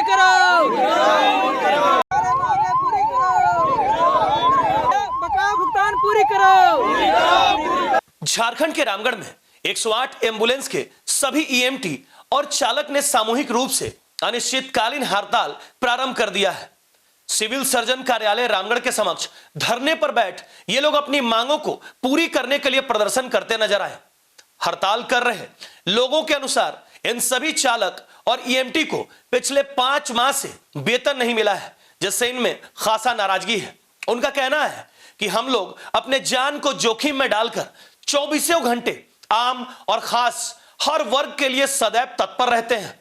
पूरी करो, मांगे पूरी करो, बकाया भुगतान पूरी करो। झारखंड के रामगढ़ में 108 एम्बुलेंस के सभी ईएमटी और चालक ने सामूहिक रूप से अनिश्चितकालीन हड़ताल प्रारंभ कर दिया है। सिविल सर्जन कार्यालय रामगढ़ के समक्ष धरने पर बैठ ये लोग अपनी मांगों को पूरी करने के लिए प्रदर्शन करते नजर आए। हड़ताल कर रहे लोगों के अनुसार इन सभी चालक और ईएमटी को पिछले 5 माह से वेतन नहीं मिला है, जिससे इनमें खासा नाराजगी है। उनका कहना है कि हम लोग अपने जान को जोखिम में डालकर 24 घंटे आम और खास हर वर्ग के लिए सदैव तत्पर रहते हैं।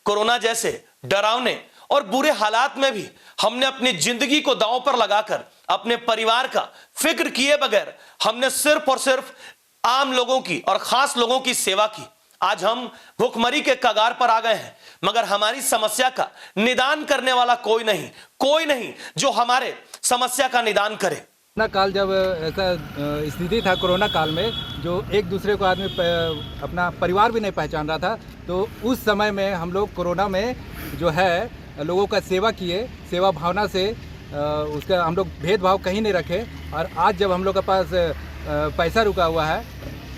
कोरोना जैसे डरावने और बुरे हालात में भी हमने अपनी जिंदगी को दांव पर लगाकर अपने परिवार का फिक्र किए बगैर हमने सिर्फ और सिर्फ आम लोगों की और खास लोगों की सेवा की। आज हम भूखमरी के कगार पर आ गए हैं, मगर हमारी समस्या का निदान करने वाला कोई नहीं जो हमारे समस्या का निदान करे। कोरोना काल जब ऐसा स्थिति था, कोरोना काल में जो एक दूसरे को आदमी अपना परिवार भी नहीं पहचान रहा था, तो उस समय में हम लोग कोरोना में जो है लोगों का सेवा किए, सेवा भावना से उसका हम लोग भेदभाव कहीं नहीं रखे। और आज जब हम लोग के पास पैसा रुका हुआ है,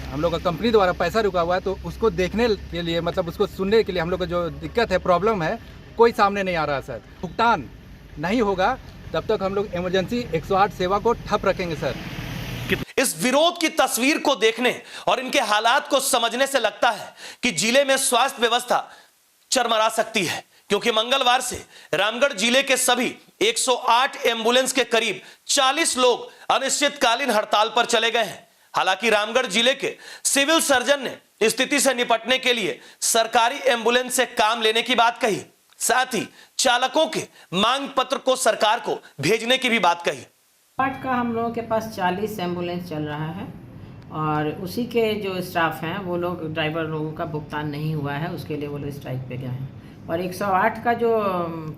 हम लोग का कंपनी द्वारा पैसा रुका हुआ है, तो उसको देखने के लिए, मतलब उसको सुनने के लिए हम लोग का जो दिक्कत है, प्रॉब्लम है, कोई सामने नहीं आ रहा है। सर, भुगतान नहीं होगा तब तक हम लोग इमरजेंसी 108 सेवा को ठप रखेंगे। सर, इस विरोध की तस्वीर को देखने और इनके हालात को समझने से लगता है कि जिले में स्वास्थ्य व्यवस्था चरमरा सकती है, क्योंकि मंगलवार से रामगढ़ जिले के सभी 108 एम्बुलेंस के करीब 40 लोग अनिश्चितकालीन हड़ताल पर चले गए हैं। हालांकि रामगढ़ जिले के सिविल सर्जन ने स्थिति से निपटने के लिए सरकारी एम्बुलेंस से काम लेने की बात कही, साथ ही चालकों के मांग पत्र को सरकार को भेजने की भी बात कही। पार्ट का हम लोगों के पास 40 एम्बुलेंस चल रहा है और उसी के जो स्टाफ हैं वो लोग, ड्राइवर लोगों का भुगतान नहीं हुआ है, उसके लिए वो लोग स्ट्राइक पे गए हैं। और 108 का जो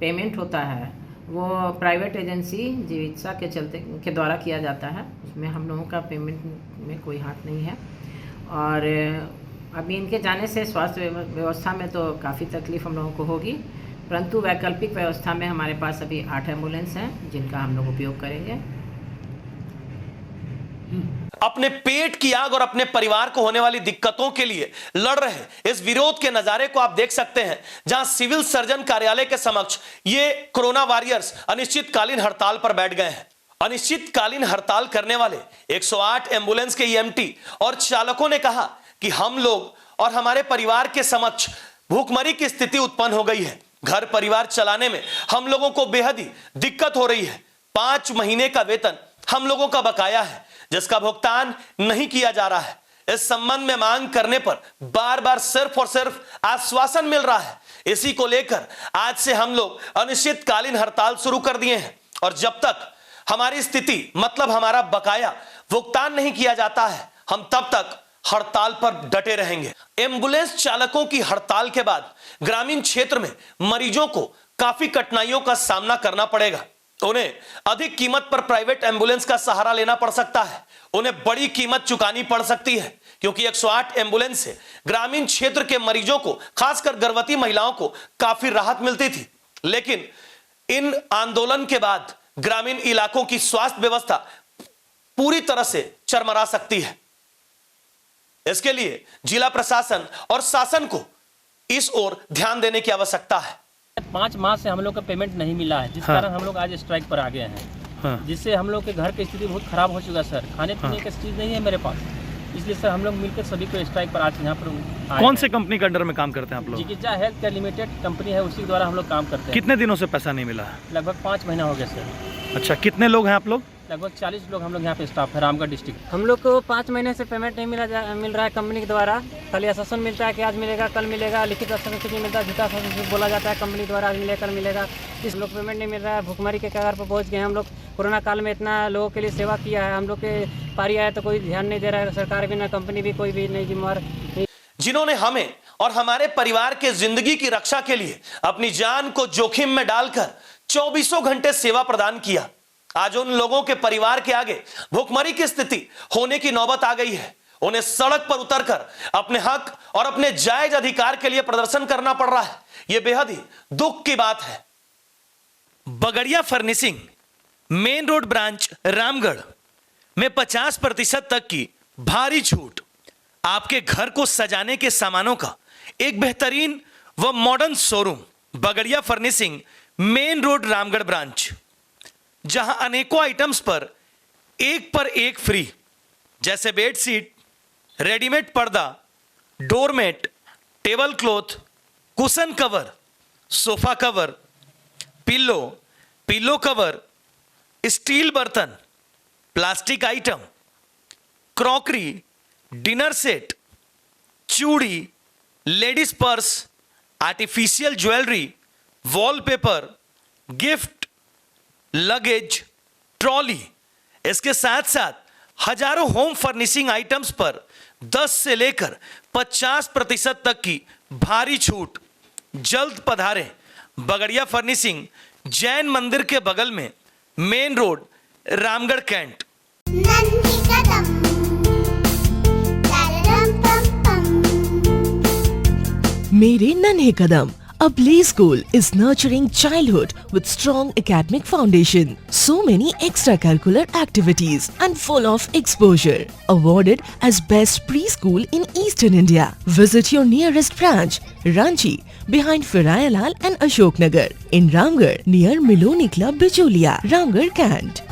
पेमेंट होता है वो प्राइवेट एजेंसी जीविका के द्वारा किया जाता है, उसमें हम लोगों का पेमेंट में कोई हाथ नहीं है। और अभी इनके जाने से स्वास्थ्य व्यवस्था में तो काफ़ी तकलीफ हम लोगों को होगी, परंतु वैकल्पिक व्यवस्था में हमारे पास अभी 8 एम्बुलेंस हैं जिनका हम लोग उपयोग करेंगे। अपने पेट की आग और अपने परिवार को होने वाली दिक्कतों के लिए लड़ रहे इस विरोध के नजारे को आप देख सकते हैं, जहां सिविल सर्जन कार्यालय के समक्ष ये कोरोना वॉरियर्स अनिश्चितकालीन हड़ताल पर बैठ गए हैं। अनिश्चितकालीन हड़ताल करने वाले 108 एम्बुलेंस के ईएमटी और चालकों ने कहा कि हम लोग और हमारे परिवार के समक्ष भूखमरी की स्थिति उत्पन्न हो गई है। घर परिवार चलाने में हम लोगों को बेहद ही दिक्कत हो रही है। 5 महीने का वेतन हम लोगों का बकाया है, जिसका भुगतान नहीं किया जा रहा है। इस संबंध में मांग करने पर बार बार सिर्फ और सिर्फ आश्वासन मिल रहा है। इसी को लेकर आज से हम लोग अनिश्चितकालीन हड़ताल शुरू कर दिए हैं और जब तक हमारी स्थिति, मतलब हमारा बकाया भुगतान नहीं किया जाता है, हम तब तक हड़ताल पर डटे रहेंगे। एम्बुलेंस चालकों की हड़ताल के बाद ग्रामीण क्षेत्र में मरीजों को काफी कठिनाइयों का सामना करना पड़ेगा। उन्हें अधिक कीमत पर प्राइवेट एम्बुलेंस का सहारा लेना पड़ सकता है, उन्हें बड़ी कीमत चुकानी पड़ सकती है, क्योंकि 108 एम्बुलेंस से ग्रामीण क्षेत्र के मरीजों को, खासकर गर्भवती महिलाओं को काफी राहत मिलती थी। लेकिन इन आंदोलन के बाद ग्रामीण इलाकों की स्वास्थ्य व्यवस्था पूरी तरह से चरमरा सकती है। इसके लिए जिला प्रशासन और शासन को इस ओर ध्यान देने की आवश्यकता है। 5 माह से हम लोग का पेमेंट नहीं मिला है, जिस कारण हम लोग आज स्ट्राइक पर आ गए हैं। जिससे हम लोग के घर की स्थिति बहुत खराब हो चुका है सर। खाने पीने की चीज़ नहीं है मेरे पास, इसलिए सर हम लोग मिलकर सभी को स्ट्राइक पर आज यहाँ पर। कौन से कंपनी के अंडर में काम करते हैं आप लोग? जिकिजा हेल्थ केयर लिमिटेड कंपनी है, उसी के द्वारा हम लोग काम करते हैं। कितने दिनों से पैसा नहीं मिला? लगभग 5 महीना हो गया सर। अच्छा, कितने लोग हैं आप लोग? लगभग 40 लोग हम लोग यहाँ पे स्टाफ है रामगढ़ डिस्ट्रिक्ट। हम लोग को 5 महीने से पेमेंट नहीं मिल रहा है कंपनी के द्वारा। खाली आश्वासन मिलता है कि आज मिलेगा, कल मिलेगा, लिखित आश्वासन कुछ नहीं मिलता, झूठा आश्वासन बोला जाता है कंपनी द्वारा आज मिलेगा, कल मिलेगा। इस लोग पेमेंट नहीं मिल रहा है, भूखमरी के कगार पर पहुँच गए हम लोग। कोरोना काल में इतना लोगों के लिए सेवा किया है, हम लोग के पारी आया तो कोई ध्यान नहीं दे रहा है, सरकार भी ना कंपनी भी, कोई भी नहीं जिम्मेवार। जिन्होंने हमें और हमारे परिवार के जिंदगी की रक्षा के लिए अपनी जान को जोखिम में डालकर 24 घंटे सेवा प्रदान किया, आज उन लोगों के परिवार के आगे भूखमरी की स्थिति होने की नौबत आ गई है। उन्हें सड़क पर उतरकर अपने हक और अपने जायज अधिकार के लिए प्रदर्शन करना पड़ रहा है। यह बेहद ही दुख की बात है। Bagadia furnishing main road branch Ramgarh में 50% तक की भारी छूट। आपके घर को सजाने के सामानों का एक बेहतरीन व modern showroom Bagaria furnishing main road Ramgarh branch, जहां अनेकों आइटम्स पर एक फ्री, जैसे बेडशीट, रेडीमेड पर्दा, doormat, table cloth, cushion cover, sofa cover, pillow cover, steel बर्तन, plastic item, crockery, dinner set, चूड़ी, ladies purse, artificial jewellery, wallpaper, gift, luggage, trolley, इसके साथ साथ हजारों होम फर्निशिंग आइटम्स पर 10 से लेकर 50% तक की भारी छूट। जल्द पधारें बगड़िया फर्निशिंग, जैन मंदिर के बगल में, मेन रोड रामगढ़ कैंट। मेरे नन्हे कदम, a play school is nurturing childhood with strong academic foundation. So many extracurricular activities and full of exposure. Awarded as best preschool in Eastern India. Visit your nearest branch, Ranchi, behind Firayalal and Ashok Nagar. In Ramgarh, near Miloni Club, Bicholia, Ramgarh, Kant.